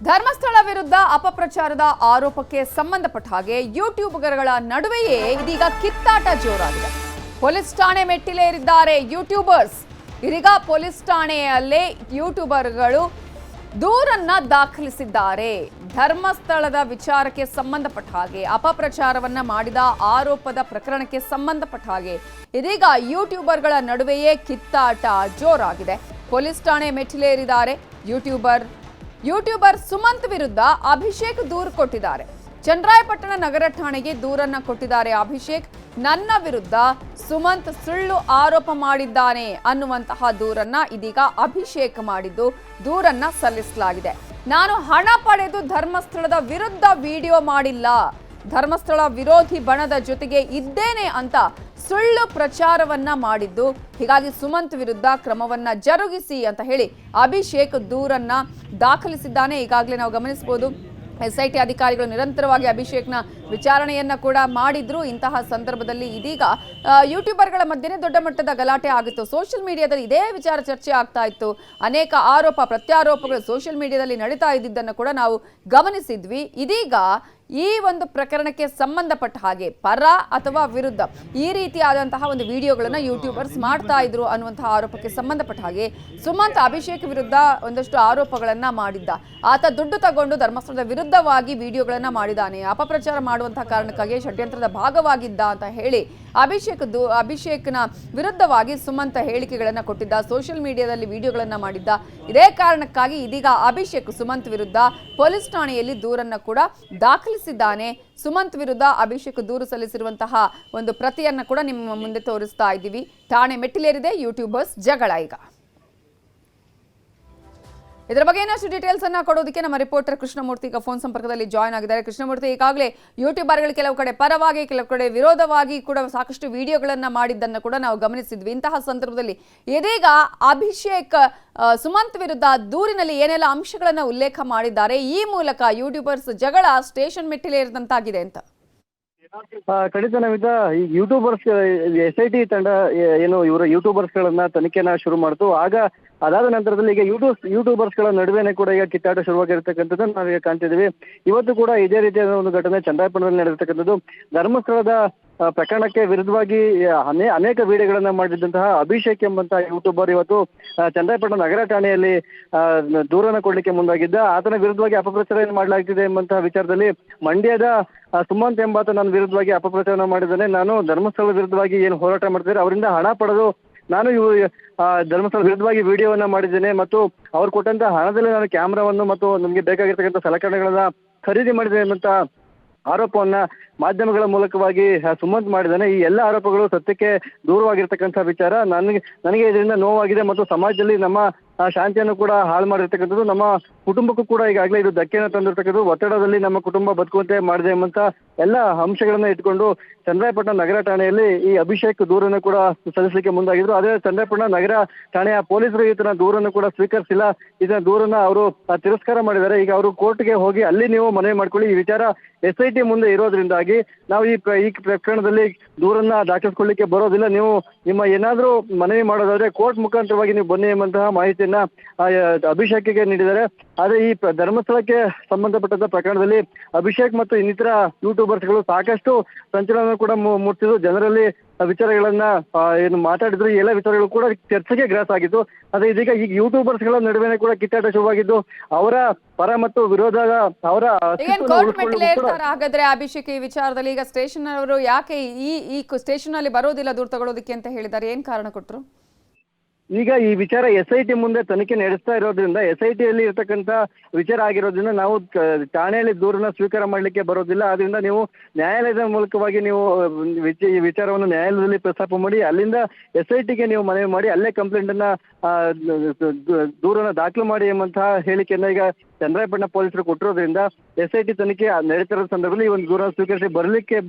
ಧರ್ಮಸ್ಥಳ ವಿರುದ್ಧ ಅಪಪ್ರಚಾರದ ಆರೋಪಕ್ಕೆ ಸಂಬಂಧಪಟ್ಟ ಹಾಗೆ ಯೂಟ್ಯೂಬರ್ಗಳ ನಡುವೆಯೇ ಇದೀಗ ಕಿತ್ತಾಟ ಜೋರಾಗಿದೆ. ಪೊಲೀಸ್ ಠಾಣೆ ಮೆಟ್ಟಿಲೇರಿದ್ದಾರೆ ಯೂಟ್ಯೂಬರ್ಸ್. ಇದೀಗ ಪೊಲೀಸ್ ಠಾಣೆಯಲ್ಲೇ ಯೂಟ್ಯೂಬರ್ಗಳು ದೂರನ್ನ ದಾಖಲಿಸಿದ್ದಾರೆ. ಧರ್ಮಸ್ಥಳದ ವಿಚಾರಕ್ಕೆ ಸಂಬಂಧಪಟ್ಟ ಹಾಗೆ ಅಪಪ್ರಚಾರವನ್ನ ಮಾಡಿದ ಆರೋಪದ ಪ್ರಕರಣಕ್ಕೆ ಸಂಬಂಧಪಟ್ಟ ಹಾಗೆ ಇದೀಗ ಯೂಟ್ಯೂಬರ್ಗಳ ನಡುವೆಯೇ ಕಿತ್ತಾಟ ಜೋರಾಗಿದೆ. ಪೊಲೀಸ್ ಠಾಣೆ ಮೆಟ್ಟಿಲೇರಿದ್ದಾರೆ ಯೂಟ್ಯೂಬರ್ ಸುಮಂತ್ ವಿರುದ್ಧ ಅಭಿಷೇಕ್ ದೂರು ಕೊಟ್ಟಿದ್ದಾರೆ. ಚನ್ನರಾಯಪಟ್ಟಣ ನಗರ ಠಾಣೆಗೆ ದೂರನ್ನ ಕೊಟ್ಟಿದ್ದಾರೆ ಅಭಿಷೇಕ್. ನನ್ನ ವಿರುದ್ಧ ಸುಮಂತ್ ಸುಳ್ಳು ಆರೋಪ ಮಾಡಿದ್ದಾನೆ ಅನ್ನುವಂತಹ ದೂರನ್ನ ಇದೀಗ ಅಭಿಷೇಕ್ ಮಾಡಿದ್ದು ದೂರನ್ನ ಸಲ್ಲಿಸಲಾಗಿದೆ. ನಾನು ಹಣ ಪಡೆದು ಧರ್ಮಸ್ಥಳದ ವಿರುದ್ಧ ವಿಡಿಯೋ ಮಾಡಿಲ್ಲ, ಧರ್ಮಸ್ಥಳ ವಿರೋಧಿ ಬಣದ ಜೊತೆಗೆ ಇದ್ದೇನೆ ಅಂತ ಸುಳ್ಳು ಪ್ರಚಾರವನ್ನ ಮಾಡಿದ್ದು, ಹೀಗಾಗಿ ಸುಮಂತ್ ವಿರುದ್ಧ ಕ್ರಮವನ್ನ ಜರುಗಿಸಿ ಅಂತ ಹೇಳಿ ಅಭಿಷೇಕ್ ದೂರನ್ನ ದಾಖಲಿಸಿದ್ದಾನೆ. ಈಗಾಗಲೇ ನಾವು ಗಮನಿಸಬಹುದು ಎಸ್ಐಟಿ ಅಧಿಕಾರಿಗಳು ನಿರಂತರವಾಗಿ ಅಭಿಷೇಕ್ನ ವಿಚಾರಣೆಯನ್ನ ಕೂಡ ಮಾಡಿದ್ರು. ಇಂತಹ ಸಂದರ್ಭದಲ್ಲಿ ಇದೀಗ ಯೂಟ್ಯೂಬರ್ಗಳ ಮಧ್ಯೆ ದೊಡ್ಡ ಮಟ್ಟದ ಗಲಾಟೆ ಆಗಿತ್ತು. ಸೋಷಿಯಲ್ ಮೀಡಿಯಾದಲ್ಲಿ ಇದೇ ವಿಚಾರ ಚರ್ಚೆ ಆಗ್ತಾ ಇತ್ತು. ಅನೇಕ ಆರೋಪ ಪ್ರತ್ಯಾರೋಪಗಳು ಸೋಷಿಯಲ್ ಮೀಡಿಯಾದಲ್ಲಿ ನಡೀತಾ ಇದ್ದಿದ್ದನ್ನು ಕೂಡ ನಾವು ಗಮನಿಸಿದ್ವಿ. ಇದೀಗ ಈ ಒಂದು ಪ್ರಕರಣಕ್ಕೆ ಸಂಬಂಧಪಟ್ಟ ಹಾಗೆ ಪರ ಅಥವಾ ವಿರುದ್ಧ ಈ ರೀತಿಯಾದಂತಹ ಒಂದು ವಿಡಿಯೋಗಳನ್ನು ಯೂಟ್ಯೂಬರ್ಸ್ ಮಾಡ್ತಾ ಇದ್ರು ಅನ್ನುವಂತಹ ಆರೋಪಕ್ಕೆ ಸಂಬಂಧಪಟ್ಟ ಹಾಗೆ ಸುಮಂತ್ ಅಭಿಷೇಕ್ ವಿರುದ್ಧ ಒಂದಷ್ಟು ಆರೋಪಗಳನ್ನ ಮಾಡಿದ್ದ. ಆತ ದುಡ್ಡು ತಗೊಂಡು ಧರ್ಮಸ್ಥಳದ ವಿರುದ್ಧವಾಗಿ ವಿಡಿಯೋಗಳನ್ನ ಮಾಡಿದ್ದಾನೆ, ಅಪಪ್ರಚಾರ ಮಾಡುವಂತಹ ಕಾರಣಕ್ಕಾಗಿ ಷಡ್ಯಂತ್ರದ ಭಾಗವಾಗಿದ್ದ ಅಂತ ಹೇಳಿ ಅಭಿಷೇಕ್ನ ವಿರುದ್ಧವಾಗಿ ಸುಮಂತ್ ಹೇಳಿಕೆಗಳನ್ನ ಕೊಟ್ಟಿದ್ದ, ಸೋಷಿಯಲ್ ಮೀಡಿಯಾದಲ್ಲಿ ವಿಡಿಯೋಗಳನ್ನ ಮಾಡಿದ್ದ. ಇದೇ ಕಾರಣಕ್ಕಾಗಿ ಇದೀಗ ಅಭಿಷೇಕ್ ಸುಮಂತ್ ವಿರುದ್ಧ ಪೊಲೀಸ್ ಠಾಣೆಯಲ್ಲಿ ದೂರನ್ನ ಕೂಡ ದಾಖಲಿಸಿದ್ದಾನೆ. ಸುಮಂತ್ ವಿರುದ್ಧ ಅಭಿಷೇಕ್ ದೂರು ಸಲ್ಲಿಸಿರುವಂತಹ ಒಂದು ಪ್ರತಿಯನ್ನ ಕೂಡ ನಿಮ್ಮ ಮುಂದೆ ತೋರಿಸ್ತಾ ಇದ್ದೀವಿ. ಠಾಣೆ ಮೆಟ್ಟಿಲೇರಿದೆ ಯೂಟ್ಯೂಬರ್ಸ್ ಜಗಳ. ಈಗ ಇದರ ಬಗ್ಗೆ ಇನ್ನಷ್ಟು ಡೀಟೇಲ್ಸ್ ಅನ್ನ ಕೊಡೋದಕ್ಕೆ ನಮ್ಮ ರಿಪೋರ್ಟರ್ ಕೃಷ್ಣಮೂರ್ತಿ ಈಗ ಫೋನ್ ಸಂಪರ್ಕದಲ್ಲಿ ಜಾಯ್ನ್ ಆಗಿದ್ದಾರೆ. ಕೃಷ್ಣಮೂರ್ತಿ, ಈಗಾಗಲೇ ಯೂಟ್ಯೂಬರ್ಗಳು ಕೆಲವು ಕಡೆ ಪರವಾಗಿ ಕೆಲವು ಕಡೆ ವಿರೋಧವಾಗಿ ಕೂಡ ಸಾಕಷ್ಟು ವಿಡಿಯೋಗಳನ್ನ ಮಾಡಿದ್ದನ್ನು ಕೂಡ ನಾವು ಗಮನಿಸಿದ್ವಿ. ಇಂತಹ ಸಂದರ್ಭದಲ್ಲಿ ಇದೀಗ ಅಭಿಷೇಕ್ ಸುಮಂತ್ ವಿರುದ್ಧ ದೂರಿನಲ್ಲಿ ಏನೆಲ್ಲ ಅಂಶಗಳನ್ನ ಉಲ್ಲೇಖ ಮಾಡಿದ್ದಾರೆ, ಈ ಮೂಲಕ ಯೂಟ್ಯೂಬರ್ಸ್ ಜಗಳ ಸ್ಟೇಷನ್ ಮೆಟ್ಟಿಲೇರಿದಂತಾಗಿದೆ ಅಂತ. ಖಂಡಿತ ನಮಿತಾ, ಈ ಯೂಟ್ಯೂಬರ್ಸ್ SIT ತಂಡ ಏನು ಇವರ ಯೂಟ್ಯೂಬರ್ಸ್ಗಳನ್ನ ತನಿಖೆನ ಶುರು ಮಾಡ್ತು. ಅದಾದ ನಂತರದಲ್ಲಿ ಈಗ ಯೂಟ್ಯೂಬರ್ಸ್ಗಳ ನಡುವೆನೆ ಕೂಡ ಈಗ ಕಿತ್ತಾಟ ಶುರುವಾಗಿರ್ತಕ್ಕಂಥದ್ದು ನಾವೀಗ ಕಾಣ್ತಿದ್ದೀವಿ. ಇವತ್ತು ಕೂಡ ಇದೇ ರೀತಿಯಾದ ಒಂದು ಘಟನೆ ಚನ್ನರಾಯಪಟ್ಟಣದಲ್ಲಿ ನಡೆದಿರ್ತಕ್ಕಂಥದ್ದು. ಧರ್ಮಸ್ಥಳದ ಪ್ರಕರಣಕ್ಕೆ ವಿರುದ್ಧವಾಗಿ ಅನೇಕ ವಿಡಿಯೋಗಳನ್ನ ಮಾಡಿದಂತಹ ಅಭಿಷೇಕ್ ಎಂಬಂತಹ ಯೂಟ್ಯೂಬರ್ ಇವತ್ತು ಚನ್ನರಾಯಪಟ್ಟಣ ನಗರ ಠಾಣೆಯಲ್ಲಿ ದೂರನ್ನ ಕೊಡ್ಲಿಕ್ಕೆ ಮುಂದಾಗಿದ್ದ. ಆತನ ವಿರುದ್ಧವಾಗಿ ಅಪಪ್ರಚಾರ ಏನು ಮಾಡಲಾಗ್ತಿದೆ ಎಂಬಂತಹ ವಿಚಾರದಲ್ಲಿ ಮಂಡ್ಯದ ಸುಮಂತ್ ಎಂಬಾತ ನನ್ನ ವಿರುದ್ಧವಾಗಿ ಅಪಪ್ರಚಾರ ಮಾಡಿದ್ದಾನೆ, ನಾನು ಧರ್ಮಸ್ಥಳದ ವಿರುದ್ಧವಾಗಿ ಏನು ಹೋರಾಟ ಮಾಡ್ತಿದ್ದಾರೆ ಅವರಿಂದ ಹಣ ಪಡೆದು ನಾನು ಧರ್ಮಸ್ಥಳ ವಿರುದ್ಧವಾಗಿ ವಿಡಿಯೋವನ್ನ ಮಾಡಿದ್ದೇನೆ ಮತ್ತು ಅವ್ರು ಕೊಟ್ಟಂತ ಹಣದಲ್ಲಿ ನಾನು ಕ್ಯಾಮ್ರಾವನ್ನು ಮತ್ತು ನಮಗೆ ಬೇಕಾಗಿರ್ತಕ್ಕಂಥ ಸಲಕರಣೆಗಳನ್ನ ಖರೀದಿ ಮಾಡಿದ್ದೇನೆ ಎಂಬಂತ ಆರೋಪವನ್ನ ಮಾಧ್ಯಮಗಳ ಮೂಲಕವಾಗಿ ಸುಮಂತ್ ಮಾಡಿದ್ದಾನೆ. ಈ ಎಲ್ಲ ಆರೋಪಗಳು ಸತ್ಯಕ್ಕೆ ದೂರವಾಗಿರ್ತಕ್ಕಂಥ ವಿಚಾರ. ನನಗೆ ಇದರಿಂದ ನೋವಾಗಿದೆ ಮತ್ತು ಸಮಾಜದಲ್ಲಿ ನಮ್ಮ ಶಾಂತಿಯನ್ನು ಕೂಡ ಹಾಳು ಮಾಡಿರ್ತಕ್ಕಂಥದ್ದು, ನಮ್ಮ ಕುಟುಂಬಕ್ಕೂ ಕೂಡ ಈಗಾಗಲೇ ಇದು ಧಕ್ಕೆಯನ್ನು ತಂದಿರ್ತಕ್ಕಂಥದ್ದು, ಒತ್ತಡದಲ್ಲಿ ನಮ್ಮ ಕುಟುಂಬ ಬದುಕುವಂತೆ ಮಾಡಿದೆ ಎಂಬಂತ ಎಲ್ಲ ಅಂಶಗಳನ್ನ ಇಟ್ಕೊಂಡು ಚನ್ನರಾಯಪಟ್ಟಣ ನಗರ ಠಾಣೆಯಲ್ಲಿ ಈ ಅಭಿಷೇಕ್ ದೂರನ್ನು ಕೂಡ ಸಲ್ಲಿಸಲಿಕ್ಕೆ ಮುಂದಾಗಿದ್ರು. ಅದೇ ಚನ್ನರಾಯಪಟ್ಟಣ ನಗರ ಠಾಣೆಯ ಪೊಲೀಸರು ಈತನ ದೂರನ್ನು ಕೂಡ ಸ್ವೀಕರಿಸಿಲ್ಲ. ಇದನ್ನ ದೂರನ್ನ ಅವರು ತಿರಸ್ಕಾರ ಮಾಡಿದ್ದಾರೆ. ಈಗ ಅವರು ಕೋರ್ಟ್ಗೆ ಹೋಗಿ ಅಲ್ಲಿ ನೀವು ಮನವಿ ಮಾಡ್ಕೊಳ್ಳಿ, ಈ ವಿಚಾರ SIT ಮುಂದೆ ಇರೋದ್ರಿಂದಾಗಿ ನಾವು ಈ ಪ್ರಕರಣದಲ್ಲಿ ದೂರನ್ನ ದಾಖಲಿಸಿಕೊಳ್ಳಿಕ್ಕೆ ಬರೋದಿಲ್ಲ, ನೀವು ನಿಮ್ಮ ಏನಾದ್ರೂ ಮನವಿ ಮಾಡೋದಾದ್ರೆ ಕೋರ್ಟ್ ಮುಖಾಂತರವಾಗಿ ನೀವು ಬನ್ನಿ ಎಂಬಂತಹ ಮಾಹಿತಿಯನ್ನ ಅಭಿಷೇಕ್ಗೆ ನೀಡಿದ್ದಾರೆ. ಆದ್ರೆ ಈ ಧರ್ಮಸ್ಥಳಕ್ಕೆ ಸಂಬಂಧಪಟ್ಟಂತ ಪ್ರಕರಣದಲ್ಲಿ ಅಭಿಷೇಕ್ ಮತ್ತು ಇನ್ನಿತರ ಯೂಟ್ಯೂಬರ್ಸ್ಗಳು ಸಾಕಷ್ಟು ಸಂಚಲನ ಕೂಡ ಮೂಡಿಸಿದ್ರು. ಜನರಲ್ಲಿ ವಿಚಾರಗಳನ್ನ ಏನು ಮಾತಾಡಿದ್ರು, ಈ ಎಲ್ಲ ವಿಚಾರಗಳು ಕೂಡ ಚರ್ಚೆಗೆ ಗ್ರಾಸ ಆಗಿತ್ತು. ಆದ್ರೆ ಇದೀಗ ಈಗ ಯೂಟ್ಯೂಬರ್ಸ್ಗಳ ನಡುವೆ ಕೂಡ ಕಿತ್ತಾಟ ಶುರುವಾಗಿದ್ದು, ಅವರ ಪರ ಮತ್ತು ವಿರೋಧದ ಅವರ ಹಾಗಾದ್ರೆ ಅಭಿಷೇಕ್ ಈ ವಿಚಾರದಲ್ಲಿ ಈಗ ಸ್ಟೇಷನ್ ಅವರು ಯಾಕೆ ಈ ಸ್ಟೇಷನ್ ಅಲ್ಲಿ ಬರೋದಿಲ್ಲ ದೂರ ತಗೊಳ್ಳೋದಕ್ಕೆ ಅಂತ ಹೇಳಿದ್ದಾರೆ, ಏನ್ ಕಾರಣ ಕೊಟ್ರು? ಈಗ ಈ ವಿಚಾರ SIT ಮುಂದೆ ತನಿಖೆ ನಡೆಸ್ತಾ ಇರೋದ್ರಿಂದ SIT ಯಲ್ಲಿ ಇರ್ತಕ್ಕಂಥ ವಿಚಾರ ಆಗಿರೋದ್ರಿಂದ ನಾವು ಠಾಣೆಯಲ್ಲಿ ದೂರನ್ನ ಸ್ವೀಕಾರ ಮಾಡಲಿಕ್ಕೆ ಬರೋದಿಲ್ಲ. ಆದ್ರಿಂದ ನೀವು ನ್ಯಾಯಾಲಯದ ಮೂಲಕವಾಗಿ ನೀವು ಈ ವಿಚಾರವನ್ನು ನ್ಯಾಯಾಲಯದಲ್ಲಿ ಪ್ರಸ್ತಾಪ ಮಾಡಿ ಅಲ್ಲಿಂದ SITಗೆ ನೀವು ಮನವಿ ಮಾಡಿ ಅಲ್ಲೇ ಕಂಪ್ಲೇಂಟ್ ಅನ್ನ ದೂರನ್ನ ದಾಖಲು ಮಾಡಿ ಎಂಬಂತಹ ಹೇಳಿಕೆಯನ್ನ ಈಗ ಚನ್ನರಾಯಪಟ್ಟಣ ಪೊಲೀಸರು ಕೊಟ್ಟಿರೋದ್ರಿಂದ SIT ತನಿಖೆ ನಡೀತಿರೋ ಸಂದರ್ಭದಲ್ಲಿ ಈ ಒಂದು ದೂರ ಸ್ವೀಕರಿಸಿ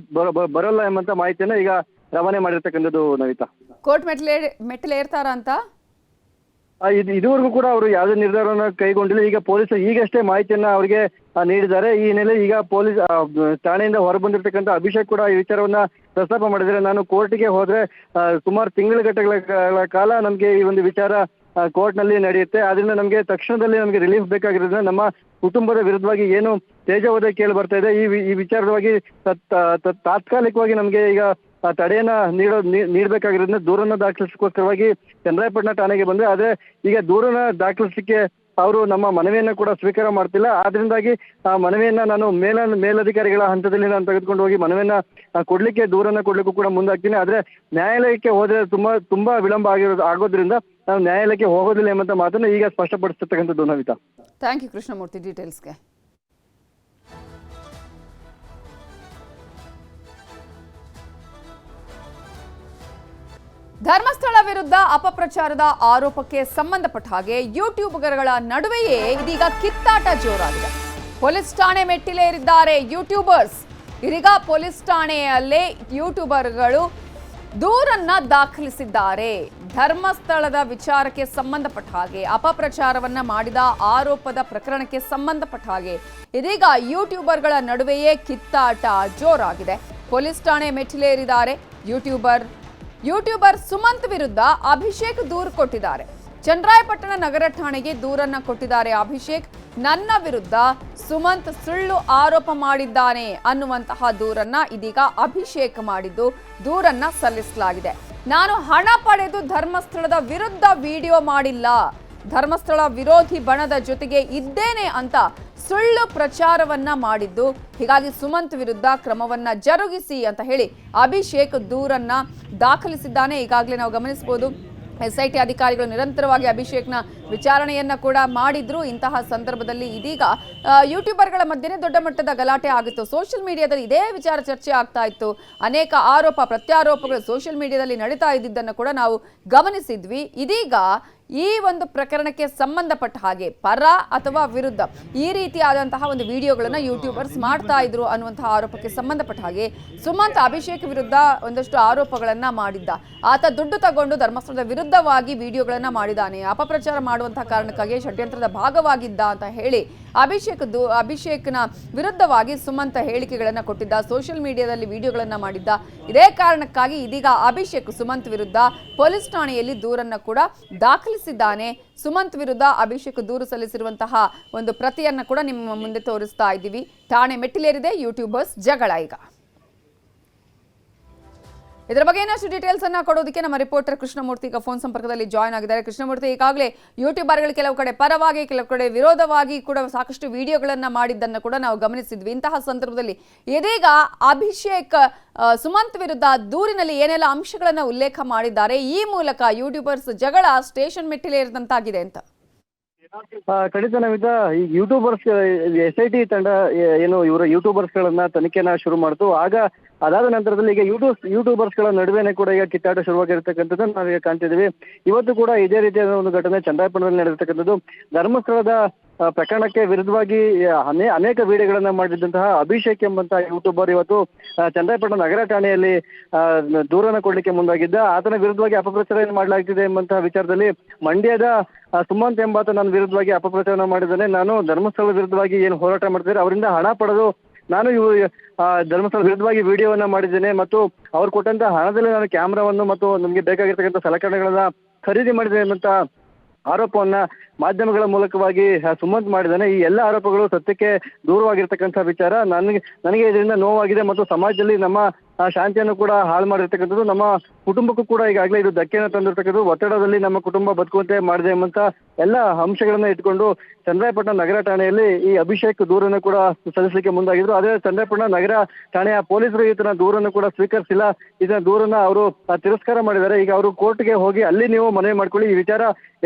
ಬರಲ್ಲ ಎಂಬಂತ ಮಾಹಿತಿಯನ್ನ ಈಗ ರವಾನೆ ಮಾಡಿರ್ತಕ್ಕಂಥದ್ದು. ನವಿತಾ, ಕೋರ್ಟ್ ಮೆಟ್ಟಿಲೇರ್ತಾರ ಅಂತ ಇದುವರೆಗೂ ಕೂಡ ಅವರು ಯಾವುದೇ ನಿರ್ಧಾರವನ್ನು ಕೈಗೊಂಡಿಲ್ಲ. ಈಗ ಪೊಲೀಸರು ಈಗಷ್ಟೇ ಮಾಹಿತಿಯನ್ನ ಅವರಿಗೆ ನೀಡಿದ್ದಾರೆ. ಈ ಹಿನ್ನೆಲೆ ಈಗ ಪೊಲೀಸ್ ಠಾಣೆಯಿಂದ ಹೊರಬಂದಿರ್ತಕ್ಕಂಥ ಅಭಿಷೇಕ್ ಕೂಡ ಈ ವಿಚಾರವನ್ನ ಪ್ರಸ್ತಾಪ ಮಾಡಿದರೆ, ನಾನು ಕೋರ್ಟ್ಗೆ ಹೋದ್ರೆ ಸುಮಾರು ತಿಂಗಳ ಕಾಲ ನಮಗೆ ಈ ಒಂದು ವಿಚಾರ ಕೋರ್ಟ್ನಲ್ಲಿ ನಡೆಯುತ್ತೆ, ಆದ್ರಿಂದ ನಮಗೆ ತಕ್ಷಣದಲ್ಲಿ ನಮಗೆ ರಿಲೀಫ್ ಬೇಕಾಗಿರೋದ್ರಿಂದ ನಮ್ಮ ಕುಟುಂಬದ ವಿರುದ್ಧವಾಗಿ ಏನು ತೇಜೋವಧೆ ಕೇಳಿ ಬರ್ತಾ ಇದೆ. ಈ ವಿಚಾರವಾಗಿ ತಾತ್ಕಾಲಿಕವಾಗಿ ನಮಗೆ ಈಗ ತಡೆಯನ್ನ ನೀಡಬೇಕಾಗಿರೋದ್ರಿಂದ ದೂರನ್ನ ದಾಖಲಿಸೋಸ್ಕರವಾಗಿ ಚನ್ನರಾಯಪಟ್ಟಣ ಠಾಣೆಗೆ ಬಂದ್ರೆ, ಆದ್ರೆ ಈಗ ದೂರನ್ನ ದಾಖಲಿಸಲಿಕ್ಕೆ ಅವರು ನಮ್ಮ ಮನವಿಯನ್ನ ಕೂಡ ಸ್ವೀಕಾರ ಮಾಡ್ತಿಲ್ಲ. ಆದ್ರಿಂದಾಗಿ ಆ ಮನವಿಯನ್ನ ನಾನು ಮೇಲಧಿಕಾರಿಗಳ ಹಂತದಲ್ಲಿ ನಾನು ತೆಗೆದುಕೊಂಡು ಹೋಗಿ ಮನವಿಯನ್ನ ದೂರನ್ನ ಕೊಡ್ಲಿಕ್ಕೂ ಕೂಡ ಮುಂದಾಗ್ತೀನಿ. ಆದ್ರೆ ನ್ಯಾಯಾಲಯಕ್ಕೆ ಹೋದ್ರೆ ತುಂಬಾ ವಿಳಂಬ ಆಗೋದ್ರಿಂದ ನಾವು ನ್ಯಾಯಾಲಯಕ್ಕೆ ಹೋಗೋದಿಲ್ಲ ಎಂಬಂತ ಮಾತನ್ನ ಈಗ ಸ್ಪಷ್ಟಪಡಿಸ್ತಕ್ಕಂಥದ್ದು. ನವಿತಾ, ಥ್ಯಾಂಕ್ ಯು ಕೃಷ್ಣಮೂರ್ತಿ ಡೀಟೇಲ್ಸ್ಗೆ. ಧರ್ಮಸ್ಥಳ ವಿರುದ್ಧ ಅಪಪ್ರಚಾರದ ಆರೋಪಕ್ಕೆ ಸಂಬಂಧಪಟ್ಟ ಹಾಗೆ ಯೂಟ್ಯೂಬರ್ಗಳ ನಡುವೆಯೇ ಇದೀಗ ಕಿತ್ತಾಟ ಜೋರಾಗಿದೆ. ಪೊಲೀಸ್ ಠಾಣೆ ಮೆಟ್ಟಿಲೇರಿದ್ದಾರೆ ಯೂಟ್ಯೂಬರ್ಸ್. ಇದೀಗ ಪೊಲೀಸ್ ಠಾಣೆಯಲ್ಲೇ ಯೂಟ್ಯೂಬರ್ಗಳು ದೂರನ್ನ ದಾಖಲಿಸಿದ್ದಾರೆ. ಧರ್ಮಸ್ಥಳದ ವಿಚಾರಕ್ಕೆ ಸಂಬಂಧಪಟ್ಟ ಹಾಗೆ ಅಪಪ್ರಚಾರವನ್ನ ಮಾಡಿದ ಆರೋಪದ ಪ್ರಕರಣಕ್ಕೆ ಸಂಬಂಧಪಟ್ಟ ಹಾಗೆ ಇದೀಗ ಯೂಟ್ಯೂಬರ್ಗಳ ನಡುವೆಯೇ ಕಿತ್ತಾಟ ಜೋರಾಗಿದೆ. ಪೊಲೀಸ್ ಠಾಣೆ ಮೆಟ್ಟಿಲೇರಿದ್ದಾರೆ ಯೂಟ್ಯೂಬರ್ ಸುಮಂತ್ ವಿರುದ್ಧ ಅಭಿಷೇಕ್ ದೂರು ಕೊಟ್ಟಿದ್ದಾರೆ. ಚನ್ನರಾಯಪಟ್ಟಣ ನಗರ ಠಾಣೆಗೆ ದೂರನ್ನ ಕೊಟ್ಟಿದ್ದಾರೆ ಅಭಿಷೇಕ್. ನನ್ನ ವಿರುದ್ಧ ಸುಮಂತ್ ಸುಳ್ಳು ಆರೋಪ ಮಾಡಿದ್ದಾನೆ ಅನ್ನುವಂತಹ ದೂರನ್ನ ಇದೀಗ ಅಭಿಷೇಕ್ ಮಾಡಿದ್ದು ದೂರನ್ನ ಸಲ್ಲಿಸಲಾಗಿದೆ. ನಾನು ಹಣ ಪಡೆದು ಧರ್ಮಸ್ಥಳದ ವಿರುದ್ಧ ವಿಡಿಯೋ ಮಾಡಿಲ್ಲ, ಧರ್ಮಸ್ಥಳ ವಿರೋಧಿ ಬಣದ ಜೊತೆಗೆ ಇದ್ದೇನೆ ಅಂತ ಸುಳ್ಳು ಪ್ರಚಾರವನ್ನ ಮಾಡಿದ್ದು, ಹೀಗಾಗಿ ಸುಮಂತ್ ವಿರುದ್ಧ ಕ್ರಮವನ್ನ ಜರುಗಿಸಿ ಅಂತ ಹೇಳಿ ಅಭಿಷೇಕ್ ದೂರನ್ನ ದಾಖಲಿಸಿದ್ದಾನೆ. ಈಗಾಗಲೇ ನಾವು ಗಮನಿಸಬಹುದು SIT ಅಧಿಕಾರಿಗಳು ನಿರಂತರವಾಗಿ ಅಭಿಷೇಕ್ನ ವಿಚಾರಣೆಯನ್ನ ಕೂಡ ಮಾಡಿದ್ರು. ಇಂತಹ ಸಂದರ್ಭದಲ್ಲಿ ಇದೀಗ ಯೂಟ್ಯೂಬರ್ಗಳ ಮಧ್ಯೆ ದೊಡ್ಡ ಮಟ್ಟದ ಗಲಾಟೆ ಆಗಿತ್ತು. ಸೋಷಿಯಲ್ ಮೀಡಿಯಾದಲ್ಲಿ ಇದೇ ವಿಚಾರ ಚರ್ಚೆ ಆಗ್ತಾ ಇತ್ತು. ಅನೇಕ ಆರೋಪ ಪ್ರತ್ಯಾರೋಪಗಳು ಸೋಷಿಯಲ್ ಮೀಡಿಯಾದಲ್ಲಿ ನಡೀತಾ ಇದ್ದಿದ್ದನ್ನು ಕೂಡ ನಾವು ಗಮನಿಸಿದ್ವಿ. ಇದೀಗ ಈ ಒಂದು ಪ್ರಕರಣಕ್ಕೆ ಸಂಬಂಧಪಟ್ಟ ಹಾಗೆ ಪರ ಅಥವಾ ವಿರುದ್ಧ ಈ ರೀತಿಯಾದಂತಹ ಒಂದು ವಿಡಿಯೋಗಳನ್ನು ಯೂಟ್ಯೂಬರ್ಸ್ ಮಾಡ್ತಾ ಇದ್ರು ಅನ್ನುವಂತಹ ಆರೋಪಕ್ಕೆ ಸಂಬಂಧಪಟ್ಟ ಹಾಗೆ ಸುಮಂತ್ ಅಭಿಷೇಕ್ ವಿರುದ್ಧ ಒಂದಷ್ಟು ಆರೋಪಗಳನ್ನ ಮಾಡಿದ್ದ. ಆತ ದುಡ್ಡು ತಗೊಂಡು ಧರ್ಮಸ್ಥಳದ ವಿರುದ್ಧವಾಗಿ ವಿಡಿಯೋಗಳನ್ನ ಮಾಡಿದ್ದಾನೆ, ಅಪಪ್ರಚಾರ ಮಾಡುವಂತಹ ಕಾರಣಕ್ಕಾಗಿ ಷಡ್ಯಂತ್ರದ ಭಾಗವಾಗಿದ್ದ ಅಂತ ಹೇಳಿ ಅಭಿಷೇಕ್ನ ವಿರುದ್ಧವಾಗಿ ಸುಮಂತ್ ಹೇಳಿಕೆಗಳನ್ನ ಕೊಟ್ಟಿದ್ದ, ಸೋಷಿಯಲ್ ಮೀಡಿಯಾದಲ್ಲಿ ವಿಡಿಯೋಗಳನ್ನ ಮಾಡಿದ್ದ. ಇದೇ ಕಾರಣಕ್ಕಾಗಿ ಇದೀಗ ಅಭಿಷೇಕ್ ಸುಮಂತ್ ವಿರುದ್ಧ ಪೊಲೀಸ್ ಠಾಣೆಯಲ್ಲಿ ದೂರನ್ನ ಕೂಡ ದಾಖಲಿಸಿದ್ದಾನೆ. ಸುಮಂತ್ ವಿರುದ್ಧ ಅಭಿಷೇಕ್ ದೂರು ಸಲ್ಲಿಸಿರುವಂತಹ ಒಂದು ಪ್ರತಿಯನ್ನ ಕೂಡ ನಿಮ್ಮ ಮುಂದೆ ತೋರಿಸ್ತಾ ಇದ್ದೀವಿ. ಠಾಣೆ ಮೆಟ್ಟಿಲೇರಿದೆ ಯೂಟ್ಯೂಬರ್ಸ್ ಜಗಳ. ಈಗ ಇದರ ಬಗ್ಗೆ ಇನ್ನಷ್ಟು ಡೀಟೇಲ್ಸ್ ಅನ್ನ ಕೊಡೋದಕ್ಕೆ ನಮ್ಮ ರಿಪೋರ್ಟರ್ ಕೃಷ್ಣಮೂರ್ತಿ ಈಗ ಫೋನ್ ಸಂಪರ್ಕದಲ್ಲಿ ಜಾಯ್ನ್ ಆಗಿದ್ದಾರೆ. ಕೃಷ್ಣಮೂರ್ತಿ, ಈಗಾಗಲೇ ಯೂಟ್ಯೂಬರ್ಗಳು ಕೆಲವು ಕಡೆ ಪರವಾಗಿ ಕೆಲವು ಕಡೆ ವಿರೋಧವಾಗಿ ಕೂಡ ಸಾಕಷ್ಟು ವಿಡಿಯೋಗಳನ್ನ ಮಾಡಿದ್ದನ್ನು ಕೂಡ ನಾವು ಗಮನಿಸಿದ್ವಿ. ಇಂತಹ ಸಂದರ್ಭದಲ್ಲಿ ಇದೀಗ ಅಭಿಷೇಕ್ ಸುಮಂತ್ ವಿರುದ್ಧ ದೂರಿನಲ್ಲಿ ಏನೆಲ್ಲ ಅಂಶಗಳನ್ನ ಉಲ್ಲೇಖ ಮಾಡಿದ್ದಾರೆ, ಈ ಮೂಲಕ ಯೂಟ್ಯೂಬರ್ಸ್ ಜಗಳ ಸ್ಟೇಷನ್ ಮೆಟ್ಟಿಲೇರಿದಂತಾಗಿದೆ ಅಂತ. ಖಂಡಿತ ನಮಿತಾ, ಈ ಯೂಟ್ಯೂಬರ್ಸ್ SIT ತಂಡ ಏನು ಇವರ ಯೂಟ್ಯೂಬರ್ಸ್ಗಳನ್ನ ತನಿಖೆನ ಶುರು ಮಾಡ್ತು. ಅದಾದ ನಂತರದಲ್ಲಿ ಈಗ ಯೂಟ್ಯೂಬರ್ಸ್ಗಳ ನಡುವೆನೆ ಕೂಡ ಈಗ ಕಿತ್ತಾಟ ಶುರುವಾಗಿರ್ತಕ್ಕಂಥದ್ದು ನಾವೀಗ ಕಾಣ್ತಿದ್ದೀವಿ. ಇವತ್ತು ಕೂಡ ಇದೇ ರೀತಿಯಾದ ಒಂದು ಘಟನೆ ಚನ್ನರಾಯಪಟ್ಟಣದಲ್ಲಿ ನಡೆದಿರ್ತಕ್ಕಂಥದ್ದು. ಧರ್ಮಸ್ಥಳದ ಪ್ರಕರಣಕ್ಕೆ ವಿರುದ್ಧವಾಗಿ ಅನೇಕ ವಿಡಿಯೋಗಳನ್ನ ಮಾಡಿದಂತಹ ಅಭಿಷೇಕ್ ಎಂಬಂತಹ ಯೂಟ್ಯೂಬರ್ ಇವತ್ತು ಚನ್ನರಾಯಪಟ್ಟಣ ನಗರ ಠಾಣೆಯಲ್ಲಿ ದೂರನ್ನ ಕೊಡ್ಲಿಕ್ಕೆ ಮುಂದಾಗಿದ್ದ. ಆತನ ವಿರುದ್ಧವಾಗಿ ಅಪಪ್ರಚಾರ ಮಾಡಲಾಗ್ತಿದೆ ಎಂಬಂತಹ ವಿಚಾರದಲ್ಲಿ ಮಂಡ್ಯದ ಸುಮಂತ್ ಎಂಬಾತ ನನ್ನ ವಿರುದ್ಧವಾಗಿ ಅಪಪ್ರಚಾರ ಮಾಡಿದ್ದಾನೆ, ನಾನು ಧರ್ಮಸ್ಥಳದ ವಿರುದ್ಧವಾಗಿ ಏನು ಹೋರಾಟ ಮಾಡ್ತಿದ್ದಾರೆ ಅವರಿಂದ ಹಣ ಪಡೆದು ನಾನು ಧರ್ಮಸ್ಥಳ ವಿರುದ್ಧವಾಗಿ ವಿಡಿಯೋವನ್ನ ಮಾಡಿದ್ದೇನೆ ಮತ್ತು ಅವ್ರು ಕೊಟ್ಟಂತ ಹಣದಲ್ಲಿ ನಾನು ಕ್ಯಾಮ್ರಾವನ್ನು ಮತ್ತು ನಮಗೆ ಬೇಕಾಗಿರ್ತಕ್ಕಂಥ ಸಲಕರಣೆಗಳನ್ನ ಖರೀದಿ ಮಾಡಿದ್ದೇನೆ ಎಂಬಂತ ಆರೋಪವನ್ನ ಮಾಧ್ಯಮಗಳ ಮೂಲಕವಾಗಿ ಸುಮಂತ್ ಮಾಡಿದ್ದಾನೆ. ಈ ಎಲ್ಲ ಆರೋಪಗಳು ಸತ್ಯಕ್ಕೆ ದೂರವಾಗಿರ್ತಕ್ಕಂಥ ವಿಚಾರ. ನನಗೆ ಇದರಿಂದ ನೋವಾಗಿದೆ ಮತ್ತು ಸಮಾಜದಲ್ಲಿ ನಮ್ಮ ಶಾಂತಿಯನ್ನು ಕೂಡ ಹಾಳು ಮಾಡಿರ್ತಕ್ಕಂಥದ್ದು, ನಮ್ಮ ಕುಟುಂಬಕ್ಕೂ ಕೂಡ ಈಗಾಗಲೇ ಇದು ಧಕ್ಕೆಯನ್ನು ತಂದಿರ್ತಕ್ಕಂಥದ್ದು, ಒತ್ತಡದಲ್ಲಿ ನಮ್ಮ ಕುಟುಂಬ ಬದುಕುವಂತೆ ಮಾಡಿದೆ ಎಂಬಂತ ಎಲ್ಲ ಅಂಶಗಳನ್ನ ಇಟ್ಕೊಂಡು ಚನ್ನರಾಯಪಟ್ಟಣ ನಗರ ಠಾಣೆಯಲ್ಲಿ ಈ ಅಭಿಷೇಕ್ ದೂರನ್ನು ಕೂಡ ಸಲ್ಲಿಸಲಿಕ್ಕೆ ಮುಂದಾಗಿದ್ರು. ಅದೇ ಚನ್ನರಾಯಪಟ್ಟಣ ನಗರ ಠಾಣೆಯ ಪೊಲೀಸರು ಈತನ ದೂರನ್ನು ಕೂಡ ಸ್ವೀಕರಿಸಿಲ್ಲ. ಇದನ್ನ ದೂರನ್ನ ಅವರು ತಿರಸ್ಕಾರ ಮಾಡಿದ್ದಾರೆ. ಈಗ ಅವರು ಕೋರ್ಟ್ಗೆ ಹೋಗಿ ಅಲ್ಲಿ ನೀವು ಮನವಿ ಮಾಡ್ಕೊಳ್ಳಿ, ಈ ವಿಚಾರ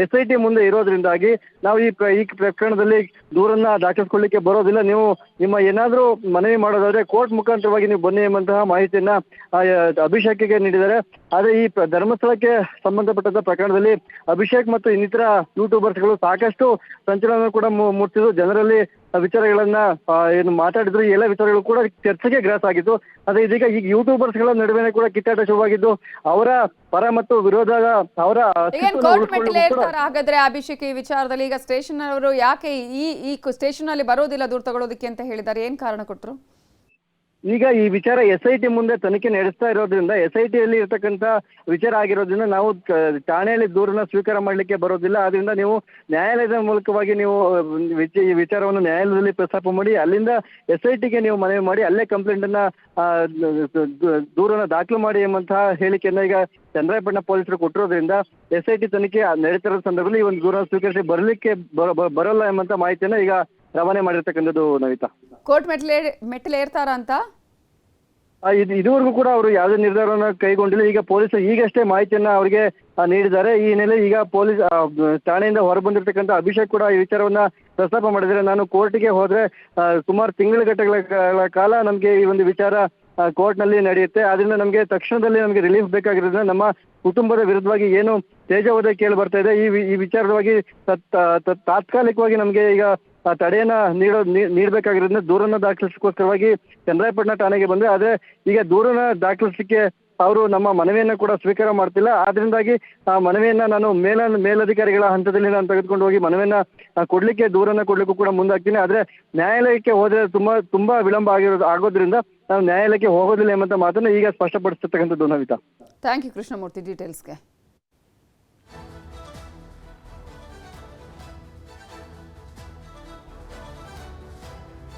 SIT ಮುಂದೆ ಇರೋದ್ರಿಂದಾಗಿ ನಾವು ಈ ಪ್ರಕರಣದಲ್ಲಿ ದೂರನ್ನ ದಾಖಲಿಸ್ಕೊಳ್ಳಿಕ್ಕೆ ಬರೋದಿಲ್ಲ, ನೀವು ನಿಮ್ಮ ಏನಾದ್ರೂ ಮನವಿ ಮಾಡೋದಾದ್ರೆ ಕೋರ್ಟ್ ಮುಖಾಂತರವಾಗಿ ನೀವು ಬನ್ನಿ ಎಂಬಂತಹ ಮಾಹಿತಿಯನ್ನ ಅಭಿಷೇಕ್ಗೆ ನೀಡಿದ್ದಾರೆ. ಆದ್ರೆ ಈ ಧರ್ಮಸ್ಥಳಕ್ಕೆ ಸಂಬಂಧಪಟ್ಟಂತ ಪ್ರಕರಣದಲ್ಲಿ ಅಭಿಷೇಕ್ ಮತ್ತು ಇನ್ನಿತರ ಯೂಟ್ಯೂಬರ್ಸ್ಗಳು ಸಾಕಷ್ಟು ಸಂಚಲನ ಕೂಡ ಮೂಡಿಸಿದ್ರು. ಜನರಲ್ಲಿ ವಿಚಾರಗಳನ್ನ ಏನು ಮಾತಾಡಿದ್ರು, ಈ ಎಲ್ಲ ವಿಚಾರಗಳು ಕೂಡ ಚರ್ಚೆಗೆ ಗ್ರಾಸ ಆಗಿತ್ತು. ಅದೇ ಇದೀಗ ಈಗ ಯೂಟ್ಯೂಬರ್ಸ್ಗಳ ನಡುವೆ ಕೂಡ ಕಿತ್ತಾಟ ಶುರುವಾಗಿದ್ದು, ಅವರ ಪರ ಮತ್ತು ವಿರೋಧದ ಅವರ ಹಾಗಾದ್ರೆ ಅಭಿಷೇಕ್ ಈ ವಿಚಾರದಲ್ಲಿ ಈಗ ಸ್ಟೇಷನ್ ಅವರು ಯಾಕೆ ಈ ಸ್ಟೇಷನ್ ಅಲ್ಲಿ ಬರೋದಿಲ್ಲ ದೂರ ತಗೊಳ್ಳೋದಕ್ಕೆ ಅಂತ ಹೇಳಿದ್ದಾರೆ, ಏನ್ ಕಾರಣ ಕೊಟ್ರು? ಈಗ ಈ ವಿಚಾರ SIT ಮುಂದೆ ತನಿಖೆ ನಡೆಸ್ತಾ ಇರೋದ್ರಿಂದ SIT ಯಲ್ಲಿ ಇರ್ತಕ್ಕಂಥ ವಿಚಾರ ಆಗಿರೋದ್ರಿಂದ ನಾವು ಠಾಣೆಯಲ್ಲಿ ದೂರನ್ನ ಸ್ವೀಕಾರ ಮಾಡಲಿಕ್ಕೆ ಬರೋದಿಲ್ಲ. ಆದ್ರಿಂದ ನೀವು ನ್ಯಾಯಾಲಯದ ಮೂಲಕವಾಗಿ ನೀವು ಈ ವಿಚಾರವನ್ನು ನ್ಯಾಯಾಲಯದಲ್ಲಿ ಪ್ರಸ್ತಾಪ ಮಾಡಿ ಅಲ್ಲಿಂದ SITಗೆ ನೀವು ಮನವಿ ಮಾಡಿ ಅಲ್ಲೇ ಕಂಪ್ಲೇಂಟ್ ಅನ್ನ ದೂರನ್ನ ದಾಖಲು ಮಾಡಿ ಎಂಬಂತಹ ಹೇಳಿಕೆಯನ್ನ ಈಗ ಚನ್ನರಾಯಪಟ್ಟಣ ಪೊಲೀಸರು ಕೊಟ್ಟಿರೋದ್ರಿಂದ SIT ತನಿಖೆ ನಡೀತಿರೋ ಸಂದರ್ಭದಲ್ಲಿ ಈ ಒಂದು ದೂರ ಸ್ವೀಕರಿಸಿ ಬರಲ್ಲ ಎಂಬಂತ ಮಾಹಿತಿಯನ್ನ ಈಗ ರವಾನೆ ಮಾಡಿರ್ತಕ್ಕಂಥದ್ದು ನವಿತಾ. ಕೋರ್ಟ್ ಮೆಟ್ಟಲೇರ್ತಾರಾ ಅಂತ ಇದುವರೆಗೂ ಕೂಡ ಅವರು ಯಾವುದೇ ನಿರ್ಧಾರವನ್ನು ಕೈಗೊಂಡಿಲ್ಲ. ಈಗ ಪೊಲೀಸರು ಈಗಷ್ಟೇ ಮಾಹಿತಿಯನ್ನ ಅವರಿಗೆ ನೀಡಿದ್ದಾರೆ. ಈ ಹಿನ್ನೆಲೆ ಈಗ ಪೊಲೀಸ್ ಠಾಣೆಯಿಂದ ಹೊರಬಂದಿರತಕ್ಕಂಥ ಅಭಿಷೇಕ್ ಕೂಡ ಈ ವಿಚಾರವನ್ನ ಪ್ರಸ್ತಾಪ ಮಾಡಿದರೆ ನಾನು ಕೋರ್ಟ್ಗೆ ಹೋದ್ರೆ ಸುಮಾರು ತಿಂಗಳ ಕಾಲ ನಮಗೆ ಈ ಒಂದು ವಿಚಾರ ಕೋರ್ಟ್ನಲ್ಲಿ ನಡೆಯುತ್ತೆ. ಆದ್ರಿಂದ ನಮಗೆ ತಕ್ಷಣದಲ್ಲಿ ನಮಗೆ ರಿಲೀಫ್ ಬೇಕಾಗಿರೋದ್ರಿಂದ ನಮ್ಮ ಕುಟುಂಬದ ವಿರುದ್ಧವಾಗಿ ಏನು ತೇಜೋವಧೆ ಕೇಳಿ ಬರ್ತಾ ಇದೆ ಈ ವಿಚಾರವಾಗಿ ತಾತ್ಕಾಲಿಕವಾಗಿ ನಮಗೆ ಈಗ ತಡೆಯನ್ನ ನೀಡಬೇಕಾಗಿರೋದ್ರಿಂದ ದೂರನ್ನ ದಾಖಲಿಸೋಸ್ಕರವಾಗಿ ಚನ್ನರಾಯಪಟ್ಟಣ ಠಾಣೆಗೆ ಬಂದ್ರೆ ಆದ್ರೆ ಈಗ ದೂರನ್ನ ದಾಖಲಿಸಲಿಕ್ಕೆ ಅವರು ನಮ್ಮ ಮನವಿಯನ್ನ ಕೂಡ ಸ್ವೀಕಾರ ಮಾಡ್ತಿಲ್ಲ. ಆದ್ರಿಂದಾಗಿ ಆ ಮನವಿಯನ್ನ ನಾನು ಮೇಲಧಿಕಾರಿಗಳ ಹಂತದಲ್ಲಿ ನಾನು ತೆಗೆದುಕೊಂಡು ಹೋಗಿ ಮನವಿಯನ್ನ ದೂರನ್ನ ಕೊಡ್ಲಿಕ್ಕೂ ಕೂಡ ಮುಂದಾಗ್ತೀನಿ. ಆದ್ರೆ ನ್ಯಾಯಾಲಯಕ್ಕೆ ಹೋದ್ರೆ ತುಂಬಾ ವಿಳಂಬ ಆಗೋದ್ರಿಂದ ನಾವು ನ್ಯಾಯಾಲಯಕ್ಕೆ ಹೋಗೋದಿಲ್ಲ ಎಂಬಂತ ಮಾತನ್ನ ಈಗ ಸ್ಪಷ್ಟಪಡಿಸ್ತಕ್ಕಂಥದ್ದು ನವಿತಾ. Thank you Krishnamurthy ಡೀಟೇಲ್ಸ್ಗೆ.